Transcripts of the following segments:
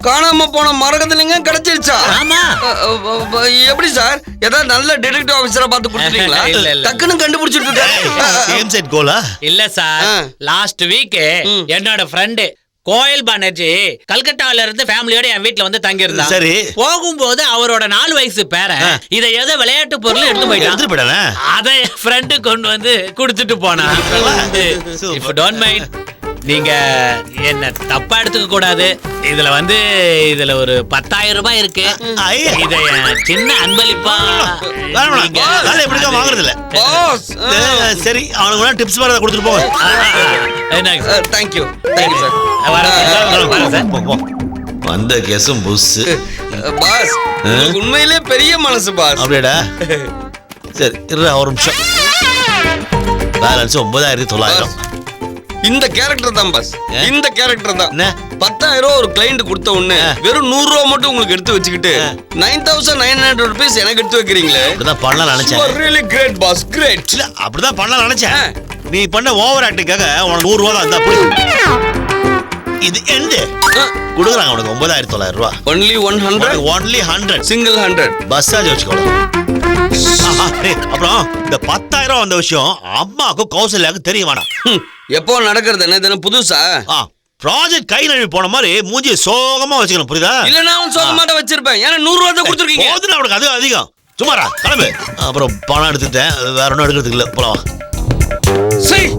காணாம போன மரகதலிங்கம் கிடைச்சிருச்சா? ஆமா. எப்படி சார்? ஏதாவது நல்ல டிடெக்டிவ் ஆபீசரா பார்த்து கொடுத்தீங்களா? டக்குன்னு கண்டுபிடிச்சிட்டு இருக்காரு. இல்ல சார், லாஸ்ட் வீக் என்னோட ஃப்ரெண்டு கோயல் பானர்ஜி கல்கட்டால இருந்து ஃபேமிலியோட என் வீட்டுல வந்து தங்கி இருந்தா. சரி, போகும்போது அவரோட 4 வயசு பேரன் இதை ஏதோ விளையாட்டு பொருள் எடுத்து போயிட்டான். அதை ஃப்ரெண்டு கொண்டு வந்து குடுத்துட்டு போனா. இஃப் டோன்ட் மைண்ட், நீங்க என்ன தப்பா எடுத்துக்க கூடாது. இதுல ஒரு 10,000 ரூபாய் இருக்கு. இத சின்ன அன்பளிப்பா வாங்குறது இல்ல. சரி, அவனுக்கு டிப்ஸ் வேற கொடுத்துட்டு போங்க. தேங்க்யூ வந்த கேஸும் புஸ். பாஸ், உண்மையிலே பெரிய மனசு பாஸ். அப்படியேடா. சரி, ஒரு நிமிஷம். பேலன்ஸ் 9,900. இந்த கேரக்டர் தான் பாஸ், இந்த கேரக்டர் தான். 10,000 ஒரு கிளைண்ட் கொடுத்த உடனே வெறும் 100 ரூபா மட்டும் உங்களுக்கு எடுத்து வச்சுக்கிட்டு 9,900 rupees எனக்கு எடுத்து வைக்கிறீங்களே. அப்படிதான் பண்ணலாம் நினைச்சேன். really great boss, great. அப்படிதான் பண்ணலாம் நினைச்சேன். நீ பண்ண ஓவர் ஆக்டிங்காக உனக்கு 100 ரூபா தான் இருந்தா புடி. இது எண்ட் கொடுக்குறாங்க உனக்கு 9,900 ரூபா. only 100 single 100 பஸ்ஸாஜ் வச்சுக்கோங்க. அப்புறம் இந்த 10,000 வந்த விஷயம் அம்மாவுக்கு கௌசல்யாவுக்கு தெரிய வேணாம். எப்போ நடக்கிறது என்ன புதுசா? ப்ராஜெக்ட் கை நழுவி போன மாதிரி மூஞ்சியை சோகமா வச்சுக்கணும், புரியுதா? இல்ல நான் சோகமா தான் வச்சிருப்பேன். ஏன்னா 100 ரூபா தான் கொடுத்துருக்கீங்க. போதும் அவனுக்கு, அது அதிகம். சும்மாரா கிளம்பு. அப்புறம் பணம் எடுத்துட்டேன், வேற ஒன்றும் எடுக்கிறதுக்கு இல்லை. போலாம். சரி,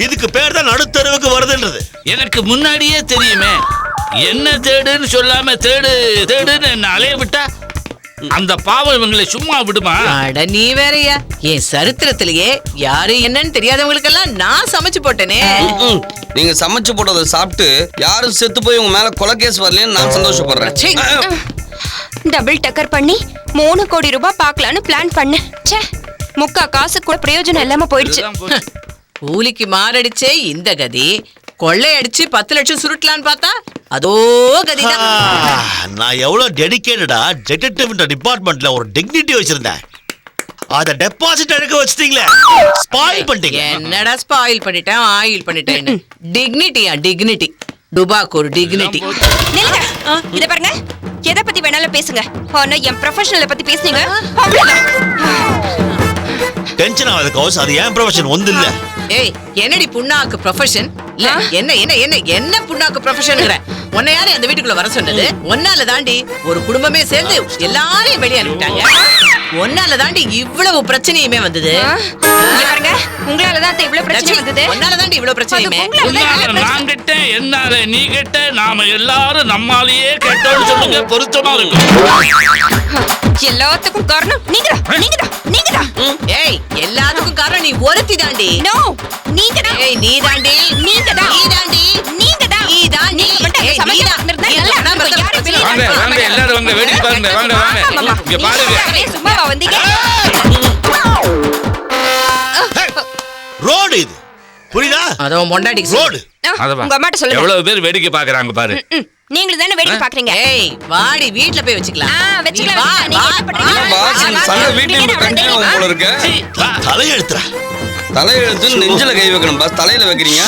இதுக்கு பேர் தான் நடுத்தருவுக்கு வருதுன்றது எனக்கு முன்னாடியே தெரியுமே. என்ன தேடுன்னு சொல்லாம தேடுன்னு என்ன அலைய விட்டா அந்த பாவம் இவங்களை சும்மா விடுமா? அட நீ வேறயா, என் சரித்திரத்திலேயே யாரு என்னன்னு தெரியாதவங்களுக்கெல்லாம் நான் சமைச்சு போட்டேனே. நீங்க சமைச்சு போட்டதை சாப்பிட்டு யாரும் செத்து போய் உங்க மேல கொலை கேஸ் வரலன்னு நான் சந்தோஷப்படுறேன். டபுள் டக்கர் பண்ணி 3 கோடி ரூபாய் பார்க்கலான்னு பிளான் பண்ணேன். ச்சே, முக்கா காசு கூட பிரயோஜனம் இல்லாம போயிடுச்சு. கூலிக்கு மாரடிச்சே இந்த கதி, கொள்ளை அடிச்சு 10 லட்சம் சுருட்டலான்னு பார்த்தா அதோ கதிதான். நான் எவ்வளவு டெடிகேட்டடா டிடெக்டிவ் டிபார்ட்மெண்ட்ல ஒரு டிக்னிட்டி வச்சிருந்தேன். அத டெபாசிட் எடுக்க வச்சிட்டீங்களே, ஸ்பாயில் பண்ணிட்டீங்க. என்னடா ஸ்பாயில் பண்ணிட்டேன், ஆயில் பண்ணிட்டேன். டிக்னிட்டியா டிக்னிட்டி, டுபாக்கு ஒரு டிக்னிட்டி. இத பாருங்க, எதை பத்தி வேணாலும் பேசுங்க, ஆனா என் ப்ரொஃபஷனலை பத்தி பேசுனீங்க டென்ஷன் ஆகாத கௌஸ், அது ஏன் ப்ரொஃபஷன் ஒன்று இல்ல. ஏய், என்னடி புண்ணாக்கு ப்ரொஃபஷன்? என்ன என்ன என்ன என்ன புண்ணாக்கு ப்ரொஃபஷன்ங்கற? உன்னை யாரு அந்த வீட்டுக்குள்ள வர சொன்னது? ஒன்னால தாண்டி ஒரு குடும்பமே சேர்ந்து எல்லாரையும் வெளிய அனுப்பிட்டாங்க. ஒன்னால தாண்டி இவ்வளவு பிரச்சனையுமே வந்தது. பாருங்க, உங்களால தான் இவ்வளவு பிரச்சனை வந்தது. ஒன்னால தாண்டி இவ்வளவு பிரச்சனையுமே. நான் கிட்ட என்னால நீ கிட்ட நாம எல்லாரும் நம்மாலேயே கேட்டோம்னு சொல்லுங்க, பொருத்தமா இருக்கும். எல்லாத்துக்கும் காரணம் நீங்கதான். ஏய், எல்லாத்துக்கும் காரணம் நீ ஒருத்தி தாண்டி. நோ, நீங்கதான். ஏய், நீ தாண்டி. நீங்கதான். வாங்க எல்லாரும் வாங்க, வேடிக்கை பாருங்க. வாங்க இங்க பாருங்க. சும்மாவா வந்தீங்க? ரோடு இது, புரியுதா? அதோ மொண்டாடிக்கு ரோடு. உங்க அம்மாட்ட சொல்லுங்க. எவ்வளவு பேர் வேடிக்கை பாக்குறாங்க பாரு. நீங்களும் தானே வேடிக்கை பாக்குறீங்க. ஏய், வாடி வீட்ல போய் வச்சுக்கலாம். தலையெழுத்து நெஞ்சில கை வைக்கணும் பாஸ், தலையில வைக்கிறீங்க.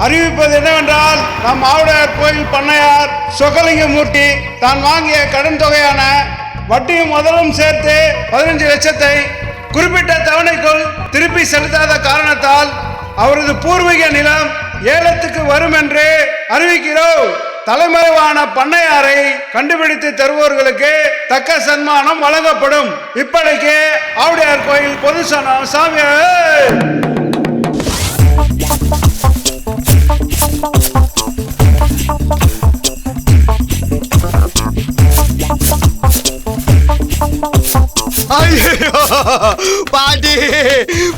அறிவிப்பது என்னவென்றால், நம் ஆவுடையார் கோயில் பண்ணையார் சொக்கலிங்கமூர்த்தி தான் வாங்கிய கடன் தொகையான வட்டியும் முதலும் சேர்த்து 15 லட்சத்தை குறிப்பிட்ட தவணைக்குள் திருப்பி செலுத்தாத காரணத்தால் அவரது பூர்வீக நிலம் ஏலத்துக்கு வரும் என்று அறிவிக்கிறோம். தலைமறைவான பண்ணையாரை கண்டுபிடித்து தருவோர்களுக்கு தக்க சன்மானம் வழங்கப்படும். இப்படிக்கு ஆவுடையார் கோயில் பொது சாமி. பாட்டி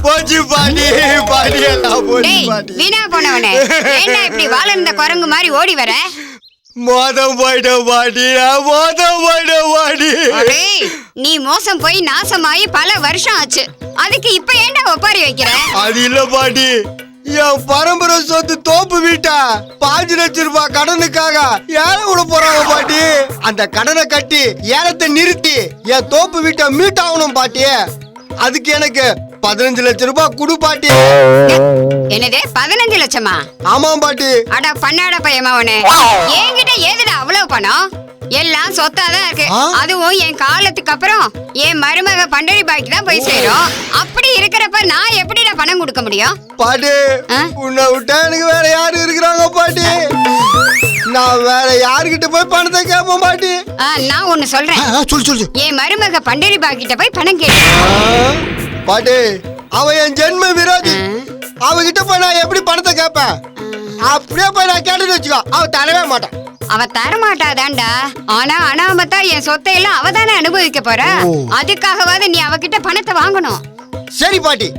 போச்சு பாட்டி பாட்டி எல்லாம் போச்சு பாட்டி. வீணா போனவனே ஏன்டா இப்படி வாழந்த குரங்கு மாதிரி ஓடி வர? மோதம் போயிட்டோம் பாட்டி, மோதம் போயிட்டோம் பாட்டி. நீ மோசம் போய் நாசமாயி பல வருஷம் ஆச்சு, அதுக்கு இப்ப ஏன்டா ஒப்பாரி வைக்கிற? அது இல்ல பாட்டி, என் பரம்பரை சொத்து தோப்பு வீட்டா 5 லட்சம் ரூபாய் கடனுக்காக ஏழை விட போறாங்க பாட்டி. அந்த கடனை கட்டி ஏலத்தை நிறுத்தி என் தோப்பு வீட்டை மீட்டாகணும் பாட்டி. அதுக்கு எனக்கு 15 லட்சம் ரூபாய் குடு பாட்டி. என்னது 15 லட்சமா? ஆமாம் பாட்டி. அட பண்ணாட பையமாவனே, என்கிட்ட ஏதுடா அவ்வளவு பணம்? எல்லாம் சொத்தாதான் இருக்கு. அதுவும் என் காலத்துக்கு அப்புறம் என் மருமக பண்டரி பாய்க்கு தான் போய் சேரும். அப்படி இருக்கிறப்ப நான் எப்படிடா பணம் கொடுக்க முடியும்? பாட்டி உன்னை விட்டா எனக்கு வேற யாரு இருக்கிறாங்க பாட்டி? நான் வேற யாருகிட்ட போய் பணத்தை கேட்போம் பாட்டி. நான் ஒண்ணு சொல்றேன், சொல்லு. என் மருமக பண்டரி பாய்கிட்ட போய் பணம் கேட்டு. பாட்டி அவன் என் ஜென்ம விரோதி, அவகிட்ட போய் நான் எப்படி பணத்தை கேட்பேன்? அப்படியே போய் நான் கேட்டுன்னு வச்சுக்கோ, அவ தரவே மாட்டான். அவ தரமாட்டாதான்டா. ஆனா அனாமத்தா என் சொத்தை எல்லாம் அவ தானே அனுபவிக்க போற. அதுக்காகவாது நீ அவகிட்ட பணத்தை வாங்கணும். சரி பாட்டி,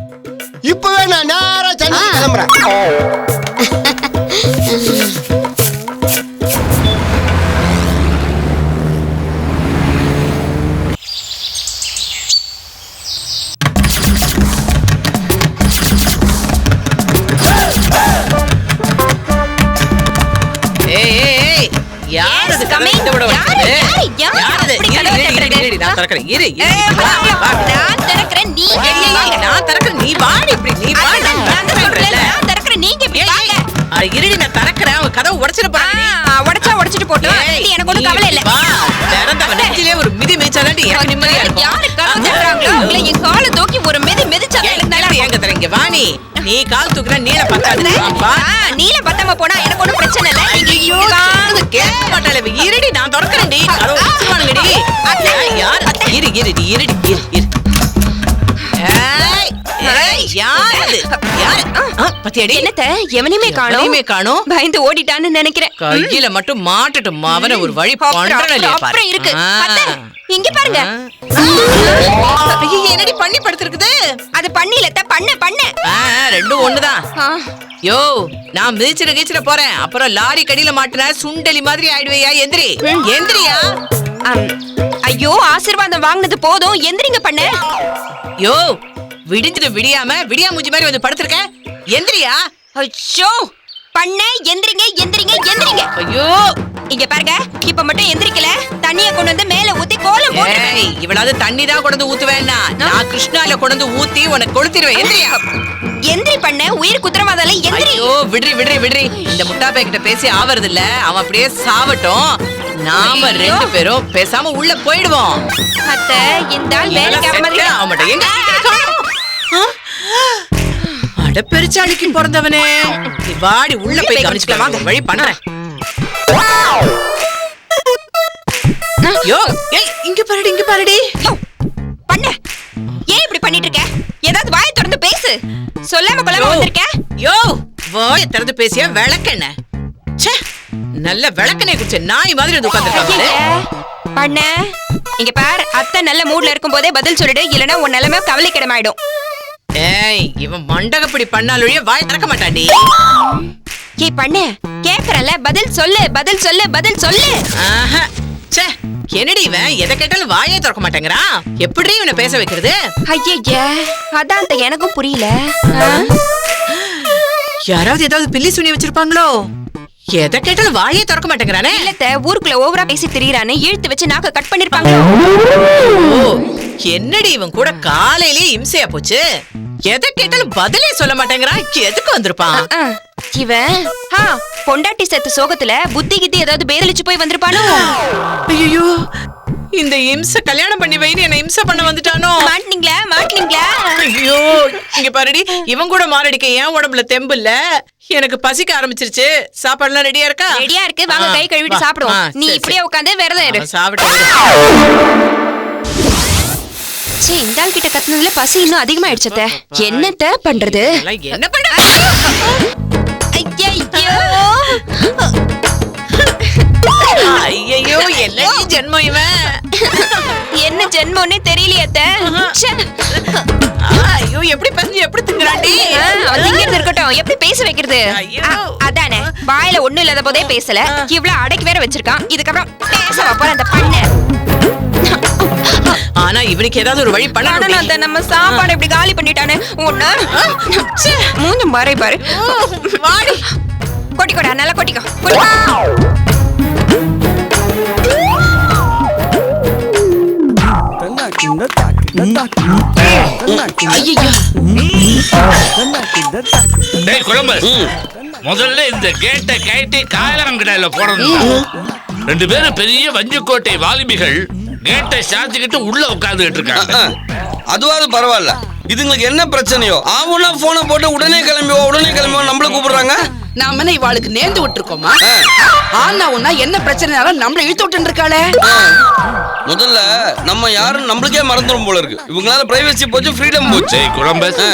இப்பவே நான் நேரா சென்னை கிளம்புறேன். உடைச்சிட்டு போட்டு எனக்கு ஒண்ணும் கவலை இல்ல. ஒரு மிதி மிதிச்சாதான் எனக்கு நிம்மதியா இருக்கும். என் காலை தூக்கி ஒரு மிதி மிதிச்சா எங்க தரீங்க வாணி? நீ கால் தூக்குற நீல பத்தாது. நீல பத்தாம போனா எனக்கு ஒண்ணும் பிரச்சனை இல்ல. கேட்க மாட்டாளே. இருடி நான் திறக்கிறேன்டி. யார் இரு இருடி இருடி இரு இரு. காணோம். பயந்து ஓடிட்டான்னு நினைக்கிறேன். கையில மட்டும் மாட்டட்டும், அவன ஒரு வழி அப்புறம் இருக்கு. இங்க பாருங்க, என்னடி பண்ணி படுத்திருக்குது? அது பண்ணில பண்ண ரெண்டும் ஒண்ணுதான். யோ நான் மிதிச்சிட கீச்சிட போறேன், அப்புறம் லாரி கடியில மாட்டின சுண்டலி மாதிரி ஆயிடுவையா? எந்திரி எந்திரியா. ஐயோ ஆசீர்வாதம் வாங்கினது போதும், எந்திரிங்க பண்ண. யோ விடிஞ்சிட்டு விடியாம விடியா மூஞ்சி மாதிரி வந்து படுத்திருக்க, எந்திரியா. ஐயோ பண்ண, எந்திரிங்க எந்திரிங்க எந்திரிங்க. ஐயோ இங்க பாருங்க, இப்ப மட்டும் எந்திரிக்கல தண்ணிய கொண்டு வந்து மேல ஊத்தி கோலம் போடுறேன். இவளாவது தண்ணி தான் கொண்டு ஊத்து வேண்டாம், நான் கிருஷ்ணால கொண்டு ஊத்தி உனக்கு கொளுத்திடுவேன். எந்திரியா. எந்திரி பண்ண, உயிர் குத்திரவாதல எந்திரி. ஐயோ விடுறி விடுறி விடுறி. இந்த முட்டாப்பே கிட்ட பேசி ஆவறது இல்ல, அவன் அப்படியே சாவட்டும். நாம 2 பேரும் பேசாம உள்ள போயிடுவோம். அத்தை இந்த ஆள் வேலைக்கார மாதிரி அவமட்ட எங்க அட பெருச்சாளிக்கு பிறந்தவனே. வாடி உள்ள போய் கவனிச்சுக்கலாம், வாங்க வழி பண்றேன். யோ ஏய் இங்க பாருடி. பண்ண, ஏன் இப்படி பண்ணிட்டு இருக்க? ஏதாவது வாயை திறந்து பேசு. சொல்லாம கொள்ளாம வந்திருக்க. யோ வாயை திறந்து பேசியா விளக்கெண்ண? ச்சே, நல்ல விளக்கெண்ணெய் குடிச்ச நாய் மாதிரி வந்து உட்கார்ந்திருக்காங்க. பண்ண இங்க பார், அத்தை நல்ல மூட்ல இருக்கும் போதே பதில் சொல்லிடு, இல்லனா உன் நிலைமை கவலைக்கிடமாயிடும். ஏய் இவன் மண்டகப்படி பண்ணாலொழிய வாய் திறக்க மாட்டாடி. ஏய் பண்ண, கேக்குறல, பதில் சொல்லு பதில் சொல்லு பதில் சொல்லு. ச்சே, என்னடி இவன் எதை கேட்டாலும் வாயே திறக்க மாட்டேங்கிறான். எப்படி இவனை பேச வைக்கிறது? ஐயா அதான் அந்த எனக்கும் புரியல. யாராவது ஏதாவது பில்லி சுனி வச்சிருப்பாங்களோ? எதை கேட்டாலும் வாயே திறக்க மாட்டேங்கிறானே. இல்லத்த, ஊருக்குள்ள ஓவரா பேசி திரியறானே, இழுத்து வச்சு நாக்க கட் பண்ணிருப்பாங்களோ. என்னடி இவன் கூட காலையிலே இம்சையா போச்சு. எதை கேட்டாலும் பதிலே சொல்ல மாட்டேங்கிறான். எதுக்கு வந்திருப்பான் இவன்? பொண்டாட்டி செத்த சோகத்துல புத்தி கித்தி ஏதாவது பேதலிச்சு போய் வந்திருப்பானோ? ஐயோ இந்த இம்ச கல்யாணம் பண்ணி வைன்னு என்ன இம்ச பண்ண வந்துட்டானோ. மாட்டீங்களா ஐயோ இங்க பாருடி, இவன் கூட மாரடிக்க ஏன் உடம்புல தெம்பு இல்ல. எனக்கு பசிக்க ஆரம்பிச்சிருச்சு. சாப்பாடுலாம் ரெடியா இருக்கா? ரெடியா இருக்கு, வாங்க கை கழுவிட்டு சாப்பிடுவோம். நீ இப்படியே உட்கார்ந்து விரதம் இரு. சாப்பிட்டு சே, இந்த ஆள் கிட்ட கத்துனதுல பசி இன்னும் அதிகமாயிடுச்சே. என்னத்த பண்றது? என்ன பண்ற? ஐயோ என்ன ஜென்மம் இவன். என்ன ஜென்மம்னே தெரியலையே அத்தை. ஐயோ எப்படி பஞ்சு எப்படி திங்கறாடி. அவன் திங்கிறது இருக்கட்டும், எப்படி பேச வைக்கிறது? அதானே, வாயில ஒண்ணும் இல்லாத போதே பேசல, இவ்வளவு அடக்கி வேற வச்சிருக்கான். இதுக்கப்புறம் பேச வைப்போற அந்த பண்ண. ஆனா இவனுக்கு ஏதாவது ஒரு வழி பண்ணணும். அந்த நம்ம சாப்பாடு இப்படி காலி பண்ணிட்டானே. ஒண்ணு மூஞ்சும் பாரு பாரு. வாடி கொட்டிக்கோடா, நல்லா கொட்டிக்கோ. டேய் கொலம்பஸ், முதல்ல இந்த கேட்டை கைட்டி காயலங்கடையில போடணும். ரெண்டு பேரும் பெரிய வஞ்சிக்கோட்டை வாலிபிகள் கேட்டை சாத்திக்கிட்டு உள்ள உட்கார்ந்துகிட்டு இருக்காங்க. அதுவாது பரவாயில்ல. இதுங்களுக்கு என்ன பிரச்சனையோ ஆவுனா போனை போட்டு உடனே கிளம்பிவோ நம்மள கூப்பிடுறாங்க. நாம என்ன இவாளுக்கு நேர்ந்து விட்டுருக்கோமா? ஆனா உன்னா என்ன பிரச்சனைனாலும் நம்மள இழுத்து விட்டு இருக்காளே. முதல்ல நம்ம யாரும் நம்மளுக்கே மறந்துடும் போல இருக்கு. இவங்களால பிரைவசி போச்சு, ஃப்ரீடம் போச்சு. கொலம்பஸ்,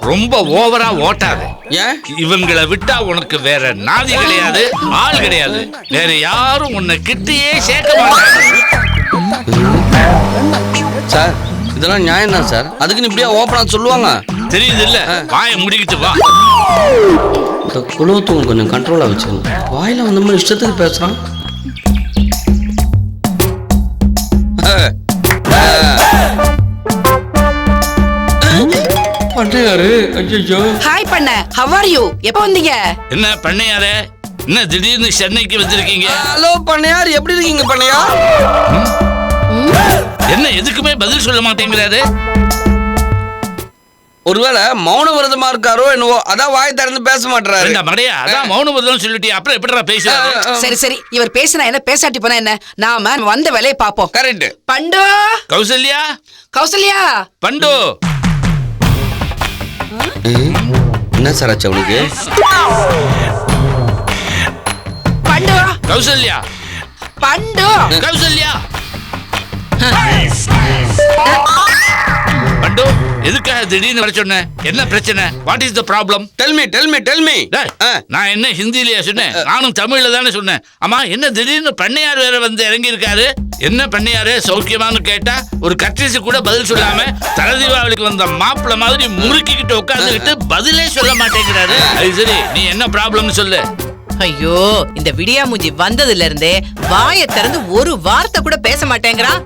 ரொம்ப ஓவரா ஓட்டாது. ஏன் இவங்களை விட்டா உனக்கு வேற நாதி கிடையாது, ஆள் கிடையாது. வேற யாரும் உன்னை கிட்டயே சேர்க்க மாட்டாங்க. சார் இதெல்லாம் நியாயம் தான் சார். அதுக்குன்னு இப்படியா ஓப்பனா சொல்லுவாங்க? தெரியுது இல்ல, வாயை முடிக்கிட்டு வா. இந்த குலவத்துவம் கொஞ்சம் கண்ட்ரோலா வச்சுக்கணும். வாயில வந்த மாதிரி இஷ்டத்துக்கு பேசுறான். பண்ணையாரு, ஐயோ. ஹாய் பண்ண, ஹவ் ஆர் யூ? எப்ப வந்தீங்க? என்ன பண்ணையாரே, என்ன திடீர்னு சென்னைக்கு வந்திருக்கீங்க? ஹலோ பண்ணையார், எப்படி இருக்கீங்க பண்ணையார்? என்ன எதுக்குமே பதில் சொல்ல மாட்டேங்கிறாரு? ஒருவேளை மௌன விரதமா இருக்காரோ என்னவோ, அதான் வாய் திறந்து பேச மாட்டாரு. மடையா, அதான் மௌன விரதம் சொல்லிட்டு அப்புறம் எப்படிடா பேசுறாரு? சரி சரி, இவர் பேசினா என்ன பேசாட்டி போனா என்ன, நாம வந்த வேலையை பாப்போம். கரெக்ட். பண்டு, கௌசல்யா, கௌசல்யா, பண்டு. என்ன சார் ஆச்சு அவனுக்கு? பண்டு, கௌசல்யா, பண்டு, கௌசல்யா. பண்டு, எதுக்காக திடீர்னு வர சொன்ன? என்ன பிரச்சனை? What is the problem? Tell me. நான் என்ன ஹிந்திலயா சொன்னேன்? நானும் தமிழ்ல தானே சொன்னேன். ஆமா, என்ன திடீர்னு பண்ணையார் வேற வந்து இறங்கி இருக்காரு? என்ன பண்ணையாரு, சௌக்கியமானு கேட்டா ஒரு கட்ரிஸு கூட பதில் சொல்லாம தலை தீபாவளிக்கு வந்த மாப்பிள்ள மாதிரி முறுக்கிக்கிட்டு உட்கார்ந்துகிட்டு பதிலே சொல்ல மாட்டேங்கிறாரு. அது சரி, நீ என்ன ப்ராப்ளம்னு சொல்லு. ஐயோ, இந்த விடியா மூஞ்சி வந்ததுல இருந்தே வாயை திறந்து ஒரு வார்த்தை கூட பேச மாட்டேங்கிறான்.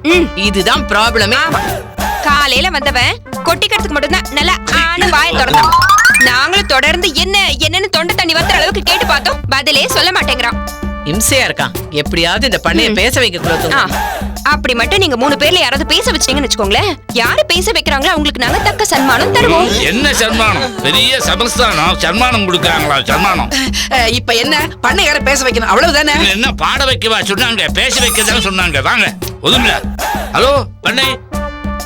இதுதான் ப்ராப்ளமே. காலையில வந்தவன் கொட்டிக்கிறதுக்கு மட்டும்தான் நல்லா ஆன வாயை திறந்தான். நாங்களும் தொடர்ந்து என்னன்னு தொண்டை தண்ணி வத்துற அளவுக்கு கேட்டு பார்த்தோம், பதிலே சொல்ல மாட்டேங்கிறான். இம்சையா இருக்கான். எப்படியாவது இந்த பண்ணைய பேச வைக்க கூடாது. அப்படி மட்டும் நீங்க 3 பேர்ல யாராவது பேச வச்சீங்கன்னு வச்சுக்கோங்களேன், யாரு பேச வைக்கிறாங்களோ அவங்களுக்கு நாங்க தக்க சன்மானம் தருவோம். என்ன சன்மானம்? பெரிய சமஸ்தானம் சன்மானம் கொடுக்கறாங்களா? சன்மானம் இப்ப என்ன, பண்ணையார பேச வைக்கணும் அவ்வளவுதானே? என்ன பாட வைக்கவா சொன்னாங்க? பேச வைக்கதான் சொன்னாங்க. வாங்க ஒதுங்க. ஹலோ பண்ணை,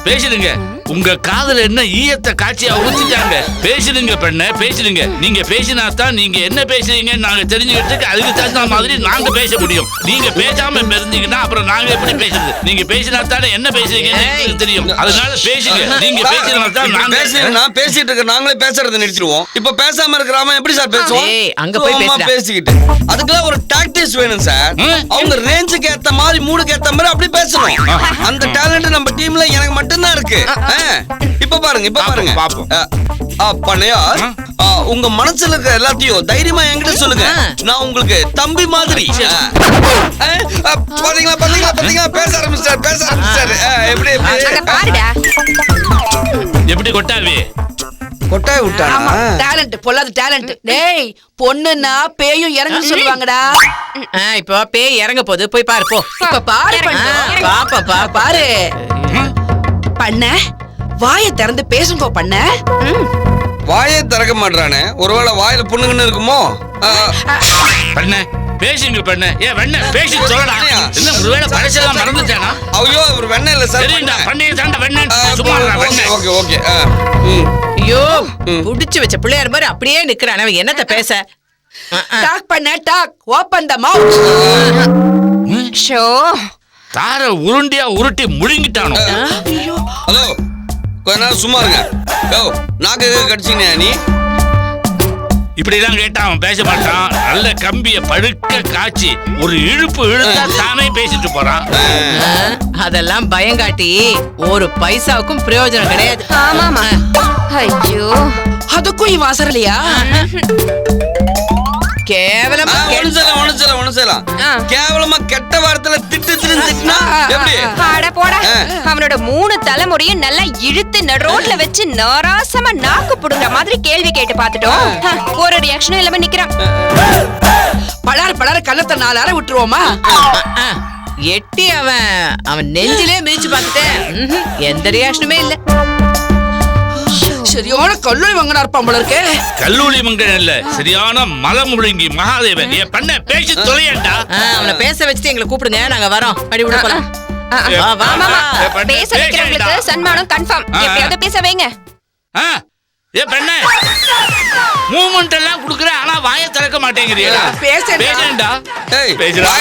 பேசுதுங்க. உங்க காதுல என்ன ஈயத்தை காட்சியா ஊத்திட்டாங்க? பேசுதுங்க பண்ண, பேசுதுங்க. நீங்க பேசினாதான் நீங்க என்ன பேசுறீங்க நாங்க தெரிஞ்சுக்கிட்டு அதுக்கு தகுந்த மாதிரி நாங்க பேச முடியும். நீங்க பேசாம இருந்தீங்கன்னா அப்புறம் நாங்க எப்படி பேசுறது? நீங்க பேசினாத்தானே என்ன பேசுறீங்கன்னு தெரியும். அதனால பேசுங்க. நீங்க பேசினாதான் நான் பேசிட்டு இருக்க, நாங்களே பேசுறதை நிறுத்திடுவோம். இப்ப பேசாம இருக்கிறாம எப்படி சார் பேசுவோம்? அங்க போய் பேசிக்கிட்டு அதுக்கெல்லாம் ஒரு டாக்டிஸ் வேணும் சார். அவங்க ரேஞ்சுக்கு ஏத்த மாதிரி, மூடுக்கு ஏத்த மாதிரி அப்படி பேசணும். அந்த டேலண்ட் நம்ம டீம்ல எனக்கு மட்டும்தான் இருக்கு. இப்ப பாருங்க பாப்போம். பண்ணையார், உங்க மனசுல இருக்க எல்லாத்தையும் தைரியமா என்கிட்ட சொல்லுங்க. நான் உங்களுக்கு தம்பி மாதிரி. பாத்தீங்களா பேச ஆரம்பிச்சாரு. எப்படி கொட்டாவி கொட்டாய் விட்டானா? டேலண்ட், பொல்லாத டேலண்ட். டேய், பொண்ணுன்னா பேயும் இறங்கு சொல்லுவாங்கடா. இப்ப பேய் இறங்க போகுது, போய் பாரு போ. இப்ப பாரு பாப்பா, பாரு பண்ண. வாயை திறந்து பேசுங்க பண்ண. வாயே திறக்க மாட்டானே, ஒருவேளை வாயில புண்ணுங்கன்னு இருக்குமோ? பண்ண, பேசுங்க பெண்ணு. ஏ வெண்ண பேசி சொல்லடா. என்ன ஒருவேளை பழசெல்லாம் மறந்துட்டானா? ஐயோ இவர் வெண்ணெய் இல்ல சார். சரிடா பண்ணி தாண்ட வெண்ண. சும்மா வெண்ண. Okay okay. ஐயோ புடிச்சு வச்ச பிள்ளையார் மாதிரி அப்படியே நிக்கிறான். அவன் என்னத்த பேச? டாக் பண்ண டாக் ஓபன் த மவுத். ஷோ தார உருண்டியா உருட்டி முழுங்கிட்டானோ. ஹலோ கொஞ்ச நேரம் சும்மா இருங்க. யோ நாக்கு கடிச்சிங்க நீ. இப்படிதான் கேட்டா அவன் பேச மாட்டான். நல்ல கம்பிய படுக்க காய்ச்சி ஒரு இழுப்பு இழுத்தா தானே பேசிட்டு போறான். அதெல்லாம் பயங்காட்டி ஒரு பைசாவுக்கும் பிரயோஜனம் கிடையாது. ஆமாமா. ஐயோ அதுக்கும் இவன் அசரலையா? கேவலமா ஒண்ணு செய்யலாம். கேவலமா கெட்ட வார்த்தையில திட்டு திட்டுனா எப்படி? அட போடா. அவனோட 3 தலைமுறையும் நல்லா இழுத்து நடுரோட்ல வச்சு நாராசமா நாக்கு புடுங்குற மாதிரி கேள்வி கேட்டு பாத்துட்டோம். ஒரு ரியாக்ஷனும் இல்லாம நிக்கிறான். பலார கண்ணத்தை 4 அரை விட்டுருவோமா? எட்டி அவன் நெஞ்சிலே மிதிச்சு பார்த்துட்டேன். எந்த ரியாக்ஷனுமே இல்ல. சரியான கல்லூரி மங்கனா இருப்பான் போல இருக்கே. கல்லூரி மங்கன் இல்ல, சரியான மலமுழுங்கி மகாதேவன். என் பண்ண பேசி தொலையண்டா. அவனை பேச வச்சுட்டு எங்களை கூப்பிடுங்க, நாங்க வரோம். அடி விட போலாம். பேச வைக்கிறவங்களுக்கு சன்மானம் கன்ஃபார்ம். எப்படியாவது பேச வைங்க. ஏ பெண்ணே மூமெண்ட் எல்லாம் குடுக்குற, ஆனா வாயை திறக்க மாட்டேங்கிறீங்களா? பேசேன்டா. ஏய் பேசுடா.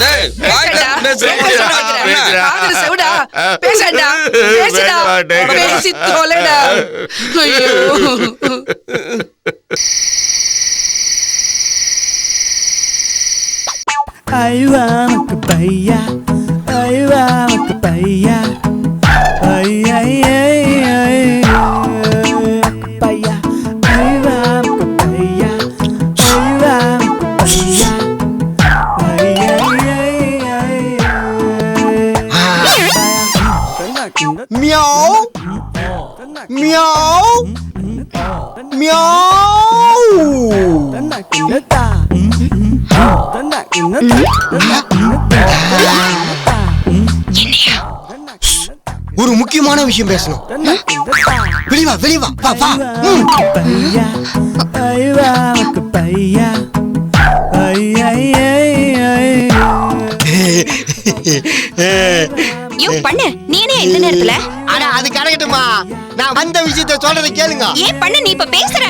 டேய் வாய் பேசுடா. காதுல செவுடா. பேசடா. பேசுடா. பேசி தொலைடா. ஐயோ ஐவானுக்கு பையா ஐவானுக்கு பையா ஐ ஐ ஐ பையா ஐவானுக்கு பையா ஐவானுக்கு பையா ஐ ஐ மியாவ் மியாவ் மியாவ். ஒரு முக்கியமான விஷயம் பேசணும். வெளிவா வெளிவா வா வா. பையா ஐவானுக்கு பையா ஐ ஐ ஐ. யூ பண்ணு. நீ என்ன இந்த நேரத்துல? ஆனா அது கரெக்ட்டுமா. நான் வந்த விஷயத்தை சொல்றதை கேளுங்க. ஏன் பண்ணு நீ இப்ப பேசுற?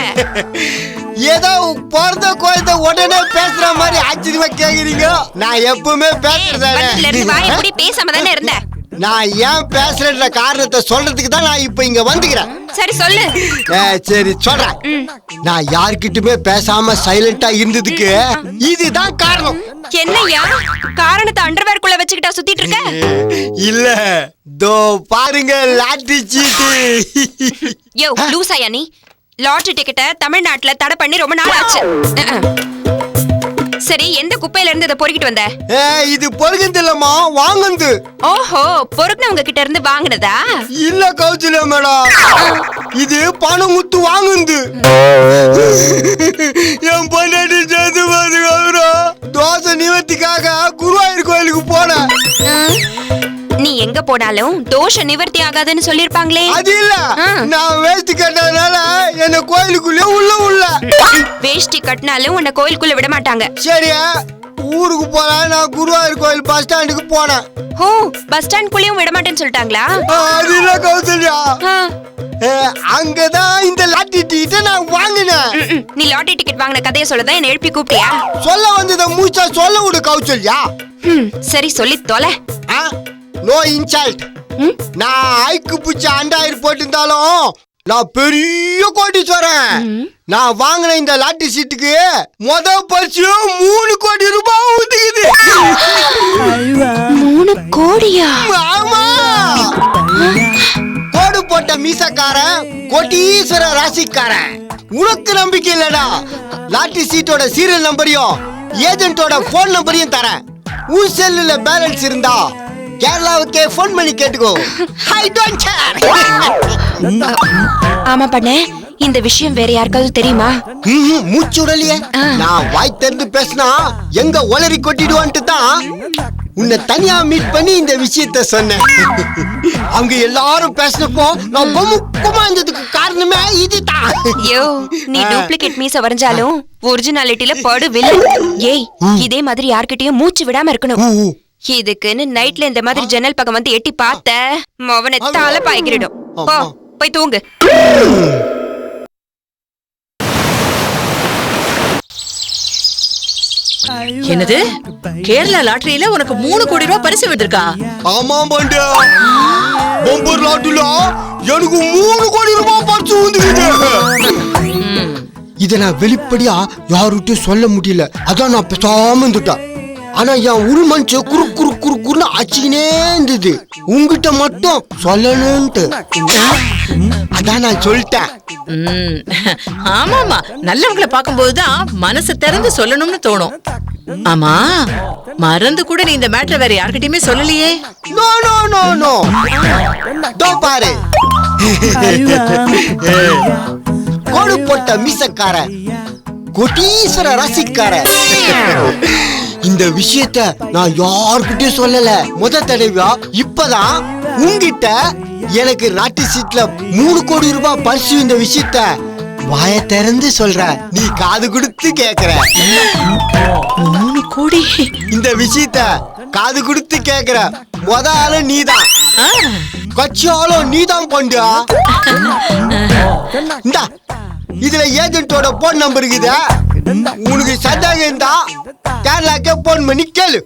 ஏதோ பிறந்த குழந்தை உடனே பேசுற மாதிரி ஆச்சரியமா கேக்குறீங்க. நான் எப்பவுமே பேசுறதானே. வாயை மூடி பேசாம தானே இருந்த. நான் ஏன் பேசுறேன்ற காரணத்தை சொல்றதுக்கு தான் நான் இப்ப இங்க வந்துக்கிறேன். சரி சொல்லு. சரி சொல்றேன். நான் யார்கிட்டயுமே பேசாம சைலண்டா இருந்ததுக்கு இதுதான் காரணம். என்னையா காரணத்தை அண்டர்வேர்க்குள்ள வச்சுக்கிட்டா சுத்திட்டு இருக்க? இல்ல தோ பாருங்க லாட்டரி சீட்டு. யோ லூசாயா நீ? லாட்டரி டிக்கெட்டை தமிழ்நாட்டுல தடை பண்ணி ரொம்ப நாள் ஆச்சு. சரி எந்த குப்பையில இருந்து இதை பொறுக்கிட்டு வந்த? இது பொறுக்குது இல்லம்மா, வாங்குது. ஓஹோ பொறுக்குனவங்க கிட்ட இருந்து வாங்குனதா? இல்ல கௌசல்யா மேடம், இது பணம் முத்து வாங்குது. என் பொண்டாட்டி சேர்த்து பாத்துக்கோ. தோசை நிவர்த்திக்காக குருவாயூர் கோயிலுக்கு போனேன். நீ எங்க போனாலும் தோஷ நிவர்த்தி ஆகாதுன்னு சொல்லிருப்பாங்களே. அது இல்ல, நான் வேஷ்டி கட்டினதுனால என்ன கோயிலுக்குள்ளே உள்ள வேஷ்டி கட்டினாலும் உன்னை கோயிலுக்குள்ள விட மாட்டாங்க. சரியா ஊருக்கு போல நான் குருவாயூர் கோயில் பஸ் ஸ்டாண்டுக்கு போனேன். ஓ பஸ் ஸ்டாண்ட் குள்ளேயும் விட மாட்டேன்னு சொல்லிட்டாங்களா? அது இல்ல கௌசல்யா, அங்கதான் இந்த லாட்டரி டிக்கெட்டை நான் வாங்கினேன். நீ லாட்டரி டிக்கெட் வாங்கின கதையை சொல்லதான் என்ன எழுப்பி கூப்பிட்டியா? சொல்ல வந்தத மூச்சா சொல்ல விடு கௌசல்யா. சரி சொல்லி தொலை. No insult. நான் ஐக்கு புச்ச அண்டாயிரம் போட்டிருந்தாலும் நான் பெரிய கோடீஸ்வரன். நான் வாங்கின இந்த லாட்டரி சீட்டுக்கு முதல் பரிசு 3 கோடி ரூபாய் ஊத்துக்குது. 3 கோடியா? ஆமா, கோடு போட்ட மீசக்காரன் கோடீஸ்வர ராசிக்காரன். உனக்கு நம்பிக்கை இல்லடா, லாட்டரி சீட்டோட சீரியல் நம்பரையும் ஏஜென்ட்டோட போன் நம்பரையும் தரேன். உன் செல்லுல பேலன்ஸ் இருந்தா கேரளாவுக்கே போன் பண்ணி கேட்டுக்கோ. I don't care. ஆமா பண்ண, இந்த விஷயம் வேற யாருக்காவது தெரியுமா? மூச்சு உடலையே. நான் வாய் திறந்து பேசினா எங்க ஒளரி கொட்டிடுவான்ட்டு தான் உன்னை தனியா மீட் பண்ணி இந்த விஷயத்த சொன்னேன். அவங்க எல்லாரும் பேசினப்போ நான் பொம்முக்குமா இருந்ததுக்கு காரணமே இதுதான். யோ நீ டூப்ளிகேட் மீச வரைஞ்சாலும் ஒரிஜினாலிட்டில படு வில்லு. ஏய் இதே மாதிரி யார்கிட்டயும் மூச்சு விடாம இருக்கணும். இதுக்குன்னு நைட்ல இந்த மாதிரி ஜன்னல் பக்கம் வந்து எட்டி பார்த்த மவனை தலை பாய்க்கிடும். போ போய் தூங்கு. என்னது கேரளா லாட்டரியில உனக்கு 3 கோடி ரூபாய் பரிசு விட்டுருக்கா? ஆமா பாண்டியா, பம்பர் லாட்டுல எனக்கு 3 கோடி ரூபாய் பரிசு வந்துருக்கு. இத நான் வெளிப்படையா யாருகிட்டயும் சொல்ல முடியல, அதான் நான் பேசாம இருந்துட்டேன். ஆனா என் உள் மனசு குறு குறு குறு குறுன்னு அச்சுக்கினே இருந்தது, உங்ககிட்ட மட்டும் சொல்லணும்ட்டு. அதான் நான் சொல்லிட்டேன். ஆமாமா, நல்லவங்களை பார்க்கும்போதுதான் மனசு திறந்து சொல்லணும்னு தோணும். ஆமா, மறந்து கூட நீ இந்த மேட்டர் வேற யார்கிட்டயுமே சொல்லலையே? நோ நோ நோ நோ, தோ பாரு, கோடு போட்ட மீசக்கார கோட்டீஸ்வர ராசிக்கார. இந்த விஷயத்த நான் யார்கிட்டயும் சொல்லல, முத தடவையா இப்பதான் உங்கிட்ட எனக்கு நாட்டு சீட்ல 3 கோடி ரூபாய் பரிசு இந்த விஷயத்த வாய திறந்து சொல்ற, நீ காது கொடுத்து கேக்குற. 3 கோடி இந்த விஷயத்த காது கொடுத்து கேக்குற முத ஆளு நீதான், கட்சியாலும் நீதான் பண்டு. இந்தா இதுல ஏஜென்ட்டோட போன் நம்பர் இருக்குது, உனக்கு சந்தேகம் இருந்தா கேரளாக்கே போன் பண்ணி கேளு.